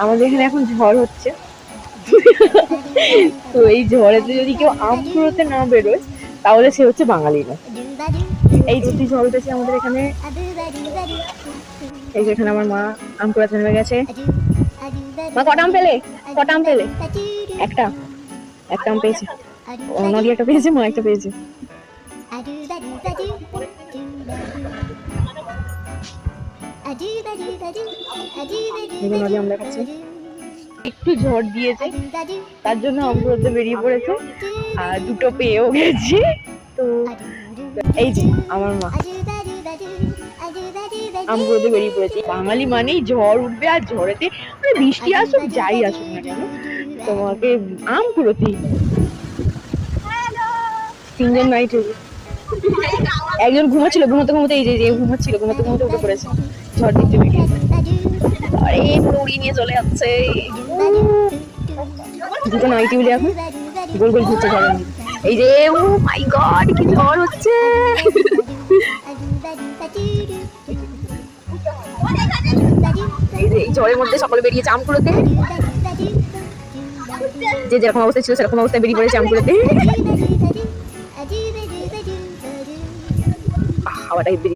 আমাদের এখানে এখন ঝড় হচ্ছে। তো এই ঝড়েতে যদি কেউ আম কুড়োতে না বেরোয় তাহলে সে হচ্ছে বাঙালি না। এই যে ঝড় উঠেছে আমাদের এখানে, এই যে এখানে আমার মা আম কুড়াতে নেমে গেছে। মা কটা আম পেলে? কটা আম পেলে? একটা আম পেয়েছে। নদী একটা পেয়েছে, মা একটা পেয়েছে। নদী আমরা খাচ্ছি। একটু ঝড় দিয়েছে তার জন্য আম কুড়োতে বেরিয়ে পড়েছে আর দুটো পেয়েও গেছে। তো এই যে আমার মা আম কুড়োতে বেরিয়ে পড়েছে। বাঙালি মানেই ঝড় উঠবে, আর ঝড়েতে বৃষ্টি আসুক যাই আসুক না কেন তোমাকে আম কুড়োতেই। তিনজন নাইট একজন ঘুমাচ্ছিল, ঘুমোতে ঘুমোতে এই যে ঘুমাচ্ছিল, ঘুমোতে ঘুমোতে উঠে পড়েছে ঝড় দিতে বেরিয়ে। আরে পুরো উড়িয়ে নিয়ে চলে যাচ্ছে। দুটো নাইটি মিলে এখন গোল গোল ঘুরছে ঝড়ের মধ্যে। এই যে ও মাই গড কি ঝড় হচ্ছে। এই যে এই ঝড়ের মধ্যে সকলে বেরিয়েছে আম কুড়োতে। যে যেরকম অবস্থা ছিল সেরকম অবস্থায় বেরিয়ে পড়েছে আম কুড়োতে। হাওয়াটা